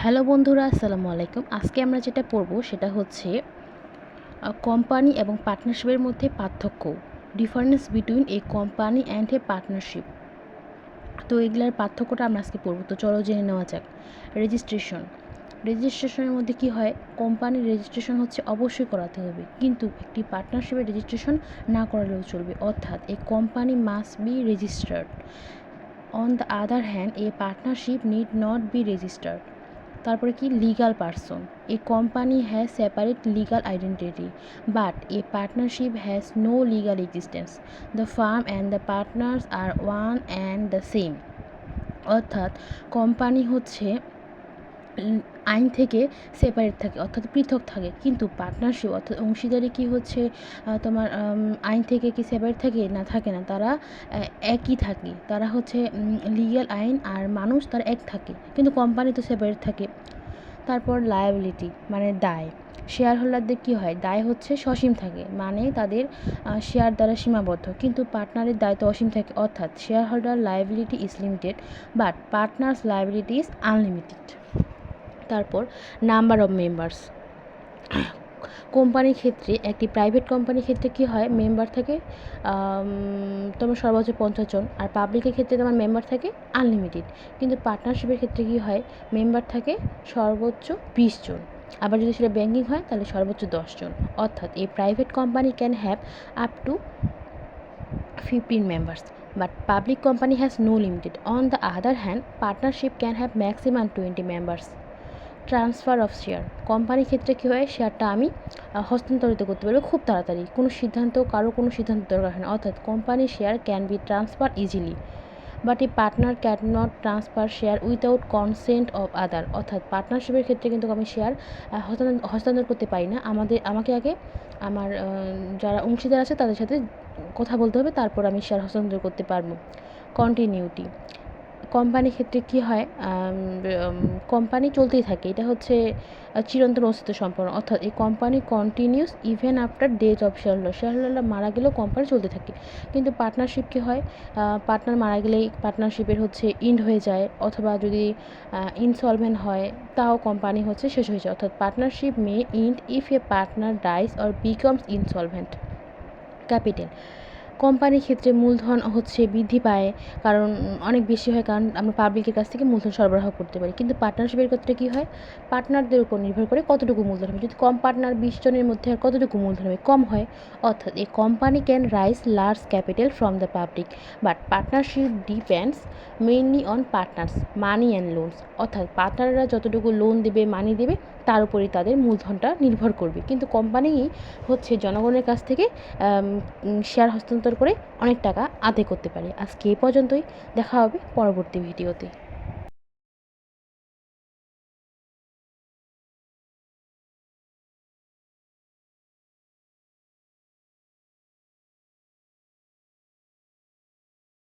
Hello বন্ধুরা, আসসালামু আলাইকুম। আজকে আমরা যেটা পড়ব সেটা হচ্ছে কোম্পানি এবং পার্টনারশিপের মধ্যে পার্থক্য, difference between a company and a partnership. তো এগুলার পার্থক্যটা আমরা আজকে পড়ব। তো চলো জেনে নেওয়া যাক। রেজিস্ট্রেশনের মধ্যে কি হয়, কোম্পানির রেজিস্ট্রেশন হচ্ছে অবশ্যই করাতে হবে, কিন্তু একটি পার্টনারশিপের রেজিস্ট্রেশন না করালেও চলবে, অর্থাৎ a company must be registered. On the other hand a partnership need not be registered. তারপরে কি, legal person, a company has separate legal identity but a partnership has no legal existence. The firm and the partners are one and the same. অর্থাৎ কোম্পানি হচ্ছে আইন থেকে separate থাকে, অর্থাৎ পৃথক থাকে, কিন্তু পার্টনারশিপ অর্থাৎ অংশীদারি কি হচ্ছে তোমার আইন থেকে কি সেপারেট থাকে না, থাকে না, তারা একই থাকে, তারা হচ্ছে লিগ্যাল আইন আর মানুষ তার এক থাকে, কিন্তু কোম্পানি তো সেপারেট থাকে। তারপর লায়াবিলিটি মানে দায়, শেয়ার হোল্ডারদের কী হয়, দায় হচ্ছে সসীম থাকে, মানে তাদের শেয়ার দ্বারা সীমাবদ্ধ, কিন্তু পার্টনারের দায় তো অসীম থাকে, অর্থাৎ share holder liability is limited but partners liability is unlimited. তারপর নাম্বার অফ মেম্বার্স, কোম্পানির ক্ষেত্রে একটি প্রাইভেট কোম্পানির ক্ষেত্রে কী হয়, মেম্বার থাকে তোমার সর্বোচ্চ 50 জন, আর পাবলিকের ক্ষেত্রে তোমার মেম্বার থাকে আনলিমিটেড, কিন্তু পার্টনারশিপের ক্ষেত্রে কী হয়, মেম্বার থাকে সর্বোচ্চ 20 জন, আবার যদি সেটা ব্যাঙ্কিং হয় তাহলে সর্বোচ্চ 10 জন। অর্থাৎ এই private company can have up to 15 members but public company has no limited. On the other hand, partnership can have maximum 20 members. Transfer of share, কোম্পানির ক্ষেত্রে কী হয়, শেয়ারটা আমি হস্তান্তরিত করতে পারবো খুব তাড়াতাড়ি, কারো কোনো সিদ্ধান্ত দরকার হয় না, অর্থাৎ কোম্পানির share can be transfer easily but a partner cannot transfer share without consent of other. অর্থাৎ পার্টনারশিপের ক্ষেত্রে কিন্তু আমি শেয়ার হস্তান্তর করতে পারি না, আমাকে আগে আমার যারা অংশীদার আছে তাদের সাথে কথা বলতে হবে, তারপর আমি শেয়ার হস্তান্তর করতে পারবো। কন্টিনিউটি, কোম্পানির ক্ষেত্রে কী হয়, কোম্পানি চলতেই থাকে, এটা হচ্ছে চিরন্তন অস্তিত্ব সম্পন্ন, অর্থাৎ এই company continuous even after death of shareholder মারা গেলেও কোম্পানি চলতে থাকে। কিন্তু পার্টনারশিপ কী হয়, পার্টনার মারা গেলেই পার্টনারশিপের হচ্ছে ইন্ড হয়ে যায়, অথবা যদি ইনসলভেন্ট হয় তাও কোম্পানি হচ্ছে শেষ হয়ে যায়, অর্থাৎ partnership may end if a partner dies or becomes insolvent. Capital, কোম্পানির ক্ষেত্রে মূলধন হচ্ছে বৃদ্ধি পায়, কারণ অনেক বেশি হয়, কারণ আমরা পাবলিকের কাছ থেকে মূলধন সরবরাহ করতে পারি, কিন্তু পার্টনারশিপের ক্ষেত্রে কী হয়, পার্টনারদের উপর নির্ভর করে কতটুকু মূলধন হবে, যদি কম পার্টনার 20 জনের মধ্যে আর কতটুকু মূলধন হবে, কম হয়। অর্থাৎ এই company can rise large capital from the public but partnership depends mainly on partners money and loans. অর্থাৎ পার্টনাররা যতটুকু লোন দেবে, মানি দেবে, তার উপরেই তাদের মূলধনটা নির্ভর করবে, কিন্তু কোম্পানিই হচ্ছে জনগণের কাছ থেকে শেয়ার হস্তান্তর করে অনেক টাকা আদায় করতে পারে। আজকে এই পর্যন্তই, দেখা হবে পরবর্তী ভিডিওতে।